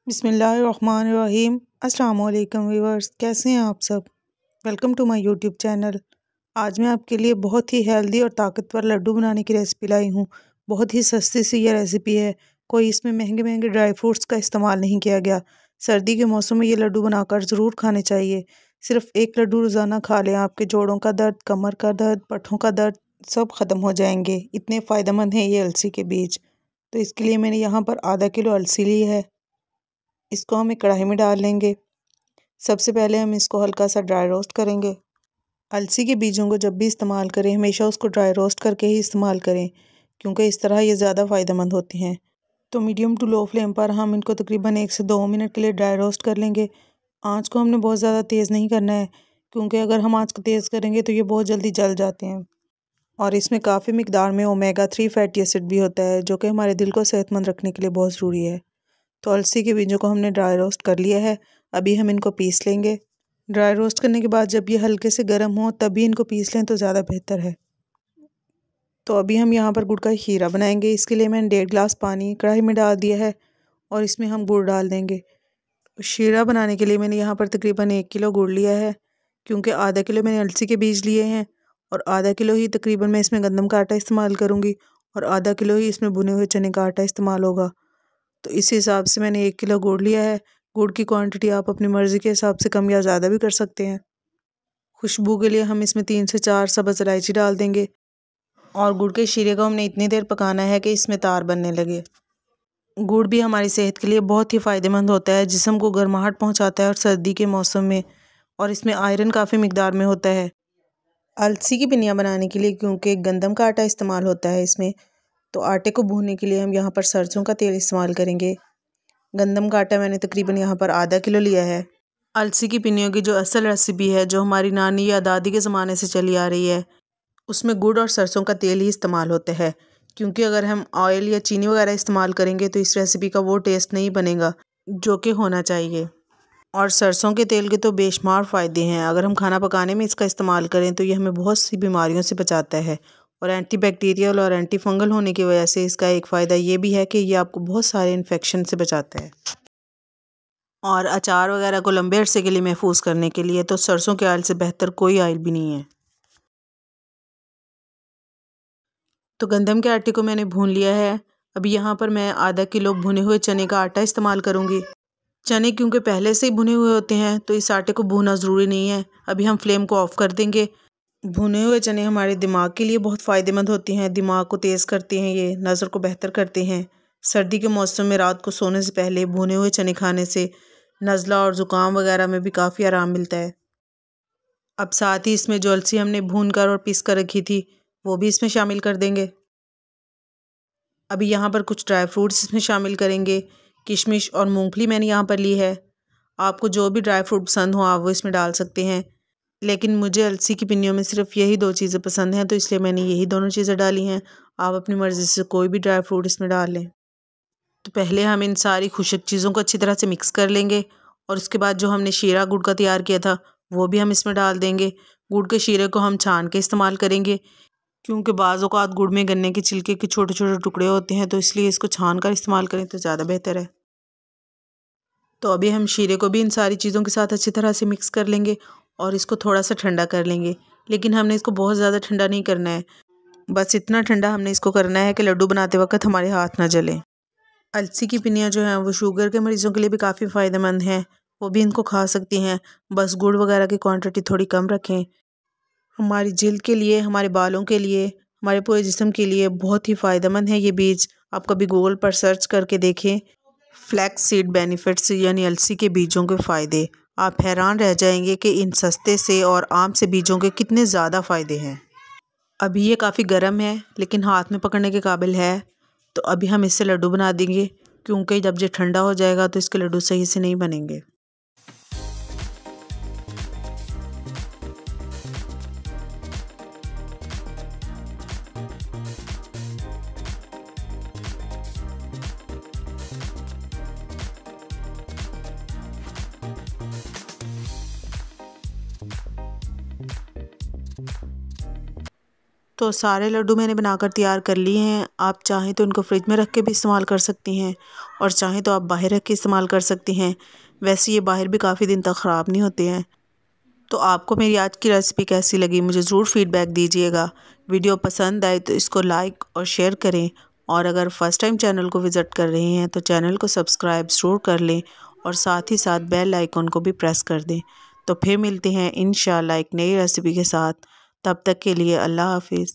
बिस्मिल्लाहिर्रहमानिर्रहीम। अस्सलाम वालेकुम व्यूअर्स, कैसे हैं आप सब। Welcome to my YouTube channel. आज मैं आपके लिए बहुत ही हेल्दी और ताकतवर लड्डू बनाने की रेसिपी लाई हूँ। बहुत ही सस्ती सी ये रेसिपी है। कोई इसमें महंगे महंगे ड्राई फ्रूट्स का इस्तेमाल नहीं किया गया। सर्दी के मौसम में ये लड्डू बनाकर ज़रूर खाने चाहिए। सिर्फ एक लड्डू रोज़ाना खा लें, आपके जोड़ों का दर्द, कमर का दर्द, पट्ठों का दर्द सब ख़त्म हो जाएंगे। इतने फ़ायदेमंद हैं ये अलसी के बीज। तो इसके लिए मैंने यहाँ पर आधा किलो अलसी ली है। इसको हम एक कढ़ाई में डाल लेंगे। सबसे पहले हम इसको हल्का सा ड्राई रोस्ट करेंगे। अलसी के बीजों को जब भी इस्तेमाल करें हमेशा उसको ड्राई रोस्ट करके ही इस्तेमाल करें, क्योंकि इस तरह ये ज़्यादा फ़ायदेमंद होती हैं। तो मीडियम टू लो फ्लेम पर हम इनको तकरीबन 1 से 2 मिनट के लिए ड्राई रोस्ट कर लेंगे। आँच को हमने बहुत ज़्यादा तेज़ नहीं करना है, क्योंकि अगर हम आँच को तेज़ करेंगे तो ये बहुत जल्दी जल जाते हैं। और इसमें काफ़ी मिकदार में ओमेगा 3 फैटी एसिड भी होता है, जो कि हमारे दिल को सेहतमंद रखने के लिए बहुत ज़रूरी है। तो अलसी के बीजों को हमने ड्राई रोस्ट कर लिया है। अभी हम इनको पीस लेंगे। ड्राई रोस्ट करने के बाद जब ये हल्के से गर्म हो तभी इनको पीस लें तो ज़्यादा बेहतर है। तो अभी हम यहाँ पर गुड़ का शीरा बनाएंगे। इसके लिए मैंने 1.5 गिलास पानी कढ़ाई में डाल दिया है और इसमें हम गुड़ डाल देंगे। शीरा बनाने के लिए मैंने यहाँ पर तकरीबन 1 किलो गुड़ लिया है, क्योंकि आधा किलो मैंने अलसी के बीज लिए हैं और आधा किलो ही तकरीबन मैं इसमें गंदम का आटा इस्तेमाल करूँगी और आधा किलो ही इसमें भुने हुए चने का आटा इस्तेमाल होगा। तो इस हिसाब से मैंने 1 किलो गुड़ लिया है। गुड़ की क्वांटिटी आप अपनी मर्ज़ी के हिसाब से कम या ज़्यादा भी कर सकते हैं। खुशबू के लिए हम इसमें 3 से 4 सब्ज़ इलायची डाल देंगे और गुड़ के शीरे को हमने इतनी देर पकाना है कि इसमें तार बनने लगे। गुड़ भी हमारी सेहत के लिए बहुत ही फ़ायदेमंद होता है, जिस्म को गर्माहट पहुंचाता है और सर्दी के मौसम में, और इसमें आयरन काफ़ी मिकदार में होता है। अलसी की पिनिया बनाने के लिए क्योंकि गंदम का आटा इस्तेमाल होता है इसमें, तो आटे को भूनने के लिए हम यहाँ पर सरसों का तेल इस्तेमाल करेंगे। गंदम का आटा मैंने तकरीबन यहाँ पर आधा किलो लिया है। अलसी की पिनियों की जो असल रेसिपी है, जो हमारी नानी या दादी के ज़माने से चली आ रही है, उसमें गुड़ और सरसों का तेल ही इस्तेमाल होता है, क्योंकि अगर हम ऑयल या चीनी वगैरह इस्तेमाल करेंगे तो इस रेसिपी का वो टेस्ट नहीं बनेगा जो कि होना चाहिए। और सरसों के तेल के तो बेशुमार फ़ायदे हैं। अगर हम खाना पकाने में इसका इस्तेमाल करें तो ये हमें बहुत सी बीमारियों से बचाता है, और एंटीबैक्टीरियल और एंटी फंगल होने की वजह से इसका एक फ़ायदा ये भी है कि ये आपको बहुत सारे इन्फेक्शन से बचाता है। और अचार वगैरह को लंबे अरसे के लिए महफूज करने के लिए तो सरसों के ऑयल से बेहतर कोई ऑयल भी नहीं है। तो गंदम के आटे को मैंने भून लिया है। अभी यहाँ पर मैं आधा किलो भुने हुए चने का आटा इस्तेमाल करूँगी। चने क्योंकि पहले से ही भुने हुए होते हैं तो इस आटे को भूनना ज़रूरी नहीं है। अभी हम फ्लेम को ऑफ़ कर देंगे। भुने हुए चने हमारे दिमाग के लिए बहुत फ़ायदेमंद होते हैं। दिमाग को तेज़ करते हैं, ये नज़र को बेहतर करते हैं। सर्दी के मौसम में रात को सोने से पहले भुने हुए चने खाने से नज़ला और ज़ुकाम वगैरह में भी काफ़ी आराम मिलता है। अब साथ ही इसमें जो अलसी हमने भून कर और पीस कर रखी थी वो भी इसमें शामिल कर देंगे। अभी यहाँ पर कुछ ड्राई फ्रूट्स इसमें शामिल करेंगे। किशमिश और मूंगफली मैंने यहाँ पर ली है। आपको जो भी ड्राई फ्रूट पसंद हो आप वो इसमें डाल सकते हैं, लेकिन मुझे अलसी की पिन्नियों में सिर्फ यही 2 चीज़ें पसंद हैं, तो इसलिए मैंने यही दोनों चीज़ें डाली हैं। आप अपनी मर्ज़ी से कोई भी ड्राई फ्रूट इसमें डाल लें। तो पहले हम इन सारी खुशक चीज़ों को अच्छी तरह से मिक्स कर लेंगे और उसके बाद जो हमने शीरा गुड़ का तैयार किया था वो भी हम इसमें डाल देंगे। गुड़ के शीरे को हम छान के इस्तेमाल करेंगे, क्योंकि बाज़ औक़ात गुड़ में गन्ने के छिलके के छोटे छोटे टुकड़े होते हैं, तो इसलिए इसको छान कर इस्तेमाल करें तो ज़्यादा बेहतर है। तो अभी हम शीरे को भी इन सारी चीज़ों के साथ अच्छी तरह से मिक्स कर लेंगे और इसको थोड़ा सा ठंडा कर लेंगे, लेकिन हमने इसको बहुत ज़्यादा ठंडा नहीं करना है। बस इतना ठंडा हमने इसको करना है कि लड्डू बनाते वक्त हमारे हाथ ना जलें। अलसी की पिनियाँ जो हैं वो शुगर के मरीज़ों के लिए भी काफ़ी फ़ायदेमंद हैं, वो भी इनको खा सकती हैं। बस गुड़ वगैरह की क्वांटिटी थोड़ी कम रखें। हमारी जिल्द के लिए, हमारे बालों के लिए, हमारे पूरे जिस्म के लिए बहुत ही फ़ायदेमंद है ये बीज। आप कभी गूगल पर सर्च करके देखें फ्लैक्स सीड बेनिफिट्स, यानी अलसी के बीजों के फ़ायदे। आप हैरान रह जाएंगे कि इन सस्ते से और आम से बीजों के कितने ज़्यादा फ़ायदे हैं। अभी ये काफ़ी गर्म है लेकिन हाथ में पकड़ने के काबिल है, तो अभी हम इससे लड्डू बना देंगे, क्योंकि जब ये ठंडा हो जाएगा तो इसके लड्डू सही से नहीं बनेंगे। तो सारे लड्डू मैंने बनाकर तैयार कर लिए हैं। आप चाहें तो इनको फ्रिज में रख के भी इस्तेमाल कर सकती हैं और चाहें तो आप बाहर रख के इस्तेमाल कर सकती हैं। वैसे ये बाहर भी काफ़ी दिन तक ख़राब नहीं होते हैं। तो आपको मेरी आज की रेसिपी कैसी लगी मुझे ज़रूर फीडबैक दीजिएगा। वीडियो पसंद आए तो इसको लाइक और शेयर करें, और अगर फर्स्ट टाइम चैनल को विज़िट कर रहे हैं तो चैनल को सब्सक्राइब ज़रूर कर लें और साथ ही साथ बेल आइकन को भी प्रेस कर दें। तो फिर मिलते हैं इंशाल्लाह एक नई रेसिपी के साथ। तब तक के लिए अल्लाह हाफिज़।